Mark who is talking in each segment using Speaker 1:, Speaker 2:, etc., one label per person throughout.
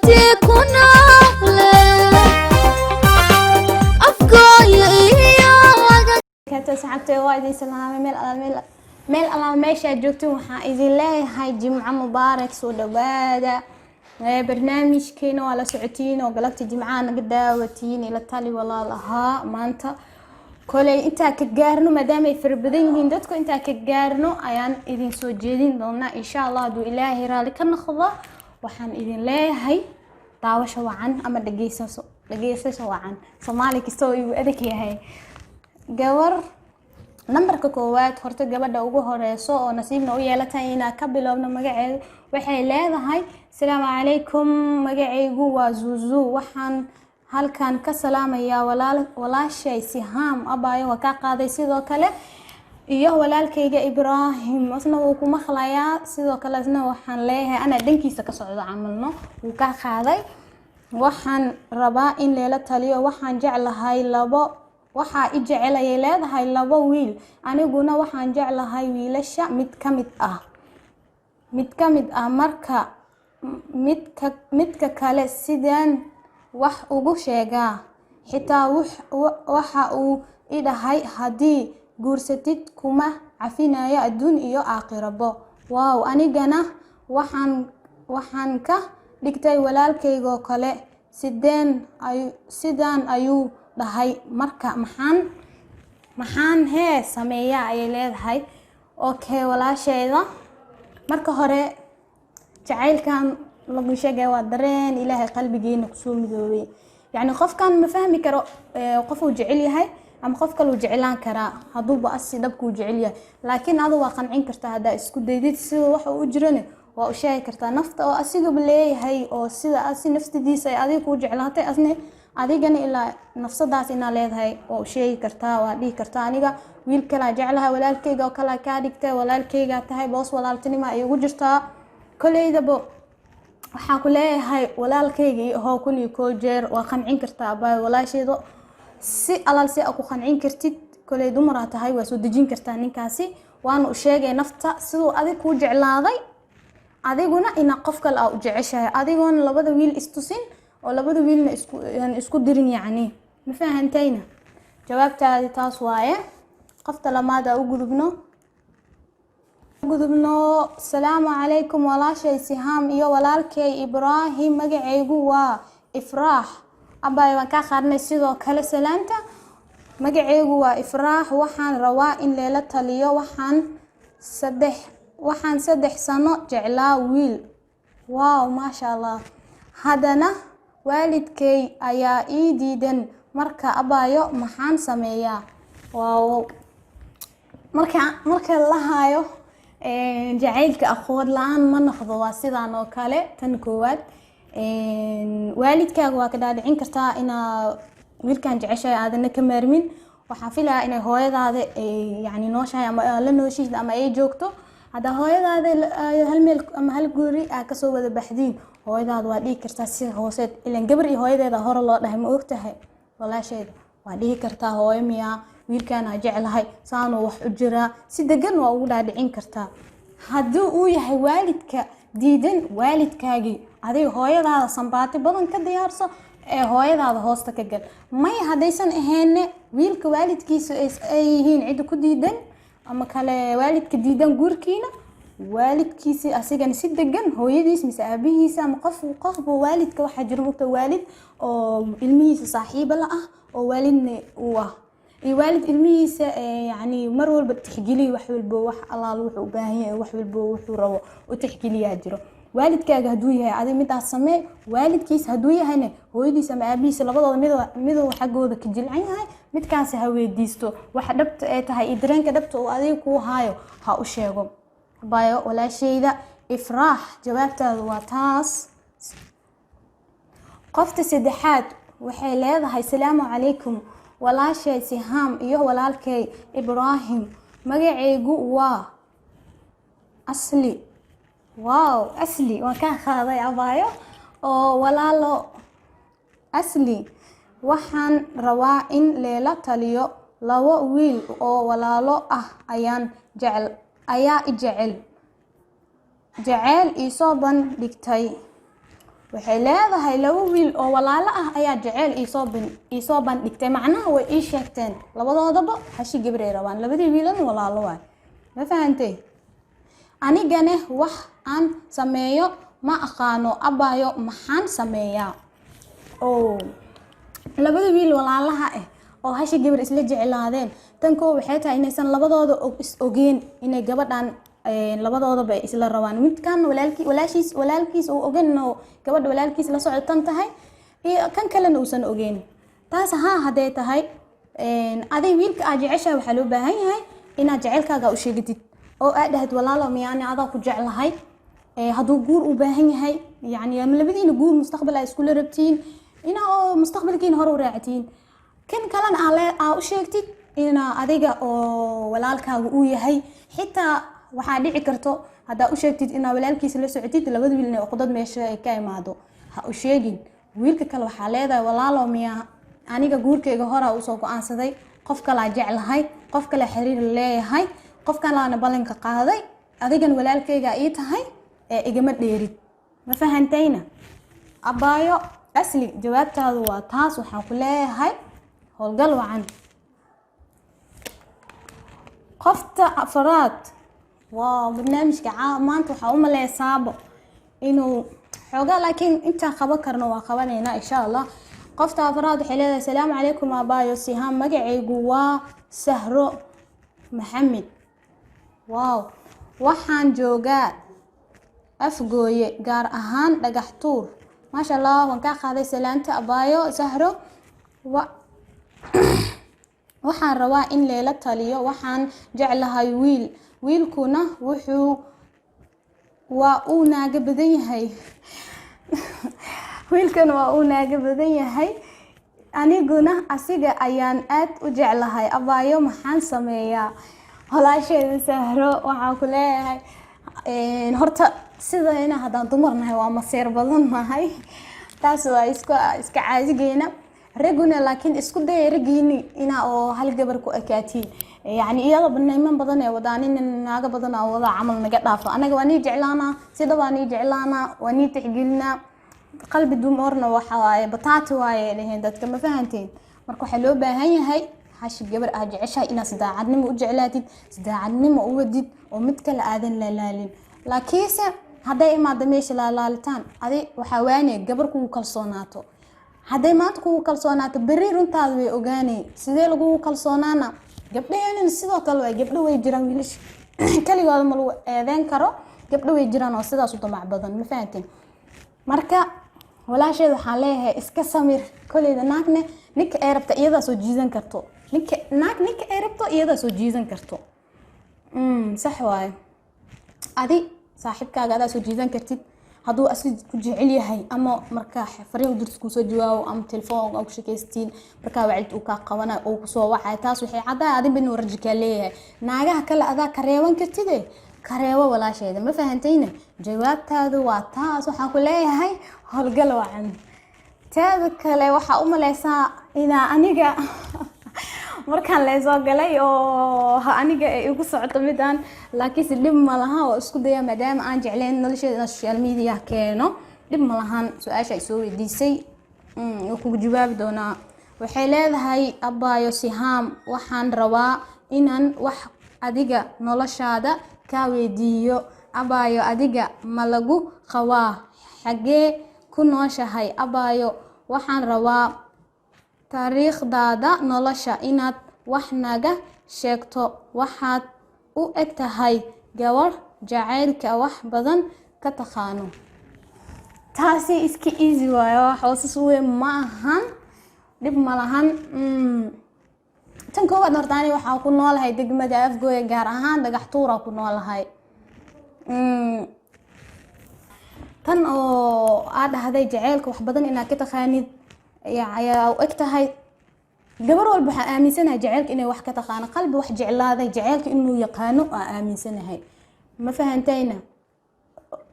Speaker 1: تكون كانت سحبتي وايد سلامة ميل الله ماشي جوتو waxaa idin leeyahay jimco mubaarak soo dhawaada barnaamijkeena wala socotiin oo galabta jimcaha naga daawatiin ila tali walaalaha maanta kolay inta ka gaarno maadaama ay farbadan yihiin dadku inta ka gaarno ayaan idin soo jeedin doonaa insha Allah duu ilaahay raali ka noqdo waxaan idin leeyahay daawasho wacan ama dhageysasho wacan Soomaali kastoo uu adag yahay gawar numberka koowaad horta gabadha ugu horeyso oo nasiibna u yeelatay inaa ka bilowno magaceedu waxay leedahay assalaamu calaykum magacaygu waa Zuzu waxaan halkan ka salaamayaa walaashay Siham abaayo waa ka qaaday sidoo kale iyo walaalkayga Ibrahim asna wuu ku maqlayaa sidoo kale asna waxaan leeyahay ana dhankiisa ka socdo camalno wuu ka qaaday waxaan rabaa in leela taliyo waxaan jeclahay labo waxa i jecelay leedahay labo wiil aniguna waxaan jeclahay wiilasha mid kamid ah marka midka kale sidaan wax ugu sheegaa xitaa waxa uu idahay hadii guursatid kuma cafinayo adduun iyo aakhirabo waaw anigana waxaan ka dhigtay walaalkayga kale sidaan ayuu dhahay marka maxaan sameeyaa ay leedahay okay walaashayda marka hore jacaylkan lagu sheegay waa dareen ilaahay qalbigeena ku soo midoobay yani qofkan ma fahmi karo qof uu jecel yahay ama qof kale uu jeclaan kara haduu ba asidab ku jecel yahay laakiin adu waa qancin kartaa hada isku daydid sida wax uu jirane waa u sheegi kartaa nafta oo asiga leeyahay oo sida asi naftidiisa ay adiga ku jeclaatay asne adigana ilaa nafsadaas ina leedahay oo sheegi kartaa waa dhigi kartaa aniga wiil kala jeclaha walaalkayga oo kala ka dhigtay walaalkayga tahay boos walaaltinimo ay ugu jirtaa koleydaba waxa ku leeyahay walaalkayga oo kun iyo koo jeer waa qancin kartaa baa walaasheedo si alaalsi aku qancin kartid koley dumar tahay waa soo dejin kartaa ninkaasi waan u sheegay nafta sidoo adig ku jeclaaday adiguna ina qof kale u jeceshahay adigoon labada wiil istusin oo labada wiilna isku dirin yani ma fahantayna jawaabtaadi taas waaye qofta lamaada u gudubno assalaamu calaykum walaashay Siham iyo walaalkay Ibrahim magacaygu waa Ifraax abay waan ka qaadnay sidoo kale salaanta magacaygu waa Ifraax waxaan rabaa in leela taliyo waxaan saddex sano jeclaa wiil waaw ma sha Allah hadana waalidkay ayaa ii diidan marka abaayo maxaan sameeyaa waaw marka la haayo jacaylka aqoon laan ma noqdo waa sidaan oo kale tan koowaad waalidkaaga waa ka dhaadhicin kartaa ina wiilkan jeceshay aadana ka maarmin waxa filayaa inay hooyadaada yani nooshahay ama la nooshiid ama ay joogto hada hooyadaada hal meel ama hal guri ka soo wada baxdiin hooyadaada waa dhigi kartaa si hooseed ilaan gabar iyo hooyadeeda hore loo dhahay ma ogtahay walaasheeda waa dhigi kartaa hooyo miya wiilkan aan jeclahay saano wax u jira si degan waa ugu dhaadhicin kartaa haduu uu yahay waalidka diidan waalidkaagi adiga hooyadaada sanbaati badan ka diyaarso ee hooyadaada hoosta ka gal may hadaysan ahayn wiilka waalidkiisa ay yihiin cid ku diidan ama kale waalidka diidan guurkiina waalidkiisa asigana si degan hooyadiis mise aabihiisa ama qofba waalidka waxa jiro waqti waalid oo ilmihiisa saaxiib la ah oo waalidna uu ah iyo waalid ilmihiisa yani mar walba tixgeliyo wax walba wax Allah wuxuu u baahan yahay wax walba wuxuu rabo u tixgeliyaa jiro waalidkaaga haduu yahay adiga midaas samee waalidkiisa haduu yahayna hooyadiisa ama aabihiisa labadooda mid xaqooda ka jilcan yahay midkaas ha weydiisto wax dhabta ay tahay idreenka dhabta oo adiga ku haayo ha u sheego baayo walaashayda Ifraax jawaabtaadu waa taas qofta saddexaad waxay leedahay assalaamu calaykum walaashay Siham iyo walaalkay Ibrahim magacaygu waa Asli waaw Asli waan ka qaaday abaayo oo walaalo Asli waxaan rabaa in leela taliyo labo wiil oo walaalo ah ayaa jecel isoo bandhigtay waxay leedahay laba wiil oo walaalo ah ayaa jaceyl iisoo bandhigtay, macnaha way ii sheegteen labadoodaba hashi gabray rabaan, labadii wiilan walaalo waay. ma fahantay? anigane wax aan sameeyo ma aqaano abaayo, maxaan sameeyaa? oo labada wiil walaalaha ah oo hashi gabar isla jeclaadeen, tan koo waxay tahay inaysan labadooda ogeen inay gabadhan labadoodaba isla rabaan. midkan walaalkiis uu ogeeno gabadha walaalkiis la socotan tahay, iyo kan kalena uusan ogeen. taas haday tahay aday wiilka aad jeceshahay waxaa loo baahan yahay inaad jaceylkaaga u sheegtid oo aad dhahid walaalo miyaani adaa ku jeclahay, hadduu guur u baahan yahay, yani labadiina guur mustaqbal ay iskula rabtiin, inaa mustaqbalkiina hore u raactiin. kan kalena aa u sheegtid inaa adiga oo walaalkaaga uu yahay. xitaa waxaa dhici karto haddaa u sheegtid inaa walaalkiisa la socotid, labada wiil inay uqdad meesha ay ka imaado, ha u sheegin. wiilka kale waxaa leedahay walaalo miyaa aniga guurkayga horaa usoo go-aansaday, qof kalaa jeclahay, qof kale xiriir leeyahay, qof kalaana ballanka qaaday, adigan walaalkayga ii tahay ee igama dheerid. ma fahantayna abaayo? asli jawaabtaadu waa taas. waxaan ku leeyahay howlgal wacan. qofta afraad waa barnaamijka maanta waxaa u maleysaabo inuu xoogaa, laakiin intaan qaban karno waa qabanayna insha allah. qofta afraad waxay leedahay salaamu calaykum abaayo Sihaan, magacaygu waa Sahro Maxamed. waxaan joogaa Afgooye, gaar ahaan Dhagax Tuur. maasha allah, waan kaa qaaday salaanta abaayo Sahro. waxaan rabaa in leela taliyo. waxaan jeclahay wiilkuna waa uu naaga badan yahay wiilkana waa uu naaga badan yahay, aniguna asiga ayaan aad u jeclahay abaayo, maxaan sameeyaa? walaasheeda Sahro waxaan ku leeyahay horta sidayna haddaan dumarnahay waa maseer badan nahay, taas waa iska caadigeena. raguna laakiin isku day ragiini inaa oo hal gabar ku ekaatiin, yani iyada banayman badan ee wadaanin naaga badan oo wada camal naga dhaafo. anaga waa nii jeclaanaa, sida waa nii jeclaanaa, waa nii tixgelinaa. qalbi dumarna waxa waaye bataati waaye leeyahay dadka. ma fahanteen? marka waxaa loo baahan yahay hashi gabar aad jeceshahay inaad daacadnimo u jeclaatid, daacadnimo u wadid, oo mid kale aadan laalaalin. laakiinse hadday imaado meesha laalaalitaan, adi waxaa waanay gabar kugu kalsoonaato. hadday maanta kugu kalsoonaato beri runtaada way ogaanay. sidee lagu kalsoonaana? gabdhaheena sidoo kale waa gabdho way jiraan, wiilasha kaligooda ma lagu eedeyn karo. gabdho way jiraan oo sidaas u damac badan. ma fahanteen? marka walaasheed waxaan leeyahay iska samir. koleyda naagna ninka ay rabta iyadaa soo jiidan karto, ninka ay rabto iyadaa soo jiidan karto. sax waaye. adi saaxiibkaaga adaa soo jiidan kartid hadduu asli ku jecel yahay, ama markaa fariin dirtis kusoo jawaabo, ama telefoon ku shaqaystiin, markaa wacid uu ka qabana oo kusoo wacay. taas waxay cadaa adin bin warjikaa leeyahay. naagaha kale adaa ka reeban kartide kareewo walaasheeda. ma fahantayna? jawaabtaadu waa taas. waxaan ku leeyahay howlgal wacan. taada kale waxaa u maleysaa inaa aniga markaan leesoo galay oo aniga ay igu socoto midaan, laakiin si dhib ma laha oo isku daya maadaama aan jecleen nolosheeda inaan social media keeno. dhib ma lahan. su-aasha ay soo weydiisay oo kugu jawaabi doonaa. waxay leedahay abaayo Sihaan, waxaan rabaa inaan wax adiga noloshaada ka weydiiyo. abaayo adiga ma lagu qabaa? xagee ku nooshahay abaayo? waxaan rabaa taariikhdaada nolosha inaad wax naga sheegto. waxaad u eg tahay gabar jacaylka wax badan ka taqaano. taasi iska easy waayo, hoosas weyn ma ahan, dhib ma lahan. tan koowaad hortaani waxaa ku noolahay degmada Afgooye, gaar ahaan Dhagax Tuura ku noolahay. tan oo aad dhahday jacaylka wax badan inaad ka taqaanid ayaa u eg tahay gabar walba. waxaa aaminsanahay jacaylka inay wax ka taqaano, qalbi wax jeclaaday jacaylka inuu yaqaano aa aaminsanahay. ma fahantayna?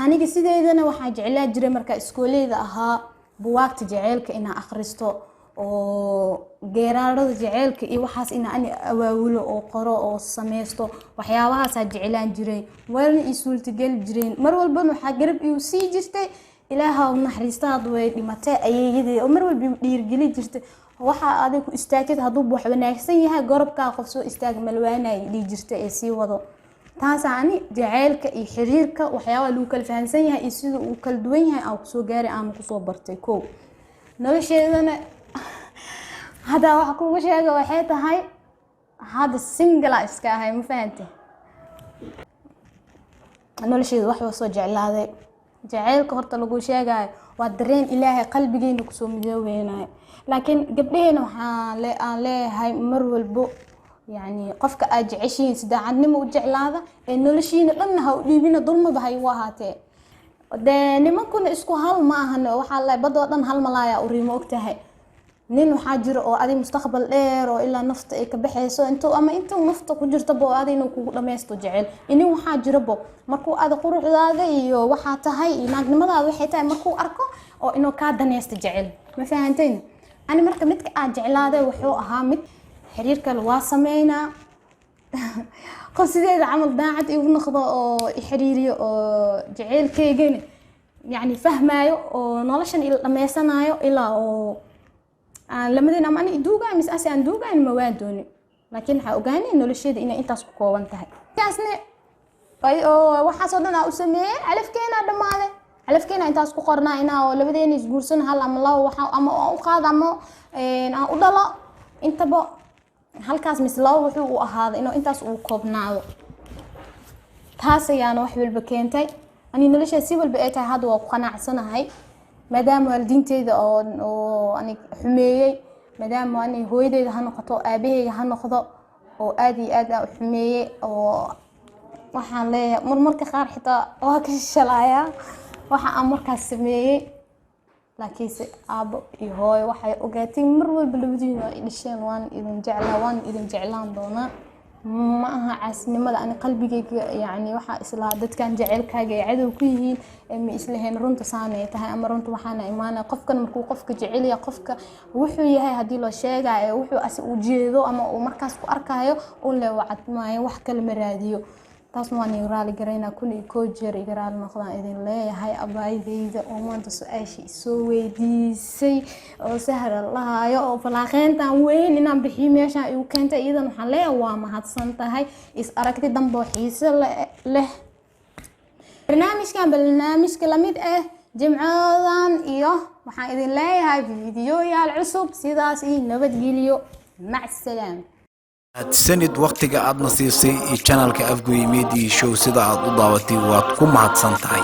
Speaker 1: aniga sideedana waxaa jeclaa jiray markaa iskooleyda ahaa buwaagta jacaylka inaa akhristo, oo geeraarada jacaylka iyo waxaas inaa ani awaawulo oo qoro oo sameysto. waxyaabahaasaa jeclaan jiray, warna ii suurtageli jireen. mar walbana waxaa garab iu sii jirtay ilaaha naxariistaad way dhimatay ayeeyadii oo mar walba dhiirgeli jirtay waxa aad ku istaagtid haduu wax wanaagsan yahay gorobka qof soo istaag malwaanay dhig jirtay ee sii wado taas ani jaceelka iyo xiriirka waxyaabo lagu kala fahansan yahay iyo sida uu kala duwan yahay aan ku soo gaaray aan ku soo bartay koow nolosheedana hada waxa kugu sheegay waxay tahay hada single iska ahay ma fahantay nolosheedu wax soo jeclaaday jaceelka horta lagu sheegay waa dareen ilaahay qalbigeena ku soo midoobeynay laakiin gabdheena waxaan leeyahay mar walbo يعني قفك أجعشين سداعدني موجعلاده النولشين لنا هو ديبنا ظلم بهاي وهاته ده نما كنا إسكو هال ما هن وحلا بدو دن هال ملايا وريمو وقتها نين حاجر أو أدي مستقبل إير أو إلا نفط كبحثوا أنتو أما أنتو نفط كجرت بو أدي نكو لما يستجعل إني وحاجر بو مركو أدي قروح هذا وحاته هاي ناقن ماذا وحيته مركو أركو أو إنه كادن يستجعل ما فهمتين أنا مركب متك أجعل هذا وحو أهامت حريرك الواسمينا قصيدة عمل داعت يبون خضاء حريري جعيل كيجين يعني فهمايو ونالشان لما يسنايو إلا لما دينا ماني دوغا مس أسي أن دوغا المواد دوني لكن حقاني إنه الشيء إنه أنت سكوا وانتهي كاسني وحصلنا أسميه علف كينا دمانه علف كينا أنت سكوا قرنا إنا ولا بدينا يجورسون هلا الله وح أما أقاد أما أنا أضلا أنت بق halkaas mislaw wuxuu u ahaaday inuu intaas uu koobnaado taas ayaan wax walba keentay ani nolosha si walba ay tahay hadda waa ku qanacsanahay maadaama waalidiinteyda oo ani xumeeyay maadaama ani hooyadeyda ha noqoto aabaheyga ha noqdo oo aad iyo aad u xumeeyay oo waxaan leeyahay marmarka qaar xitaa waa ka shalaaya waxa aan markaas sameeyay laakiin aabo iyo hooyo waxay ogaatay mar walba labadiina ay dhasheen waan idin jeclaan doona ma aha caasnimada ani qalbigeyga yani waxa isla dadkan jecelkaaga ay cadow ku yihiin ma islahayn runta saanay tahay ama runta waxaana iimaanay qofkan markuu qofka jecel yahay qofka wuxuu yahay hadii loo sheegayo wuxuu as u jeedo ama uu markaas ku arkayo oo la wacad maayo wax kale ma raadiyo taas waan raali gareynaa kulli koojeer igaraal noqdaan idin leeyahay abaydeyda oo maanta su'aashii soo weydiisay oo sahar lahaayo oo falaaqeyntan weyn inaan bixiyo meesha ay u keentay idan waxaan leeyahay waa mahadsan tahay is aragti dambo xiiso leh barnaamijka lamid ah jimcadan iyo waxaan idin leeyahay fiidiyoyaal cusub sidaas iyo nabadgeliyo mac salaam
Speaker 2: sanid waqtiga aad nasiisay channelka Afgoye Media Show sida aad u daawatay waad ku mahadsantahay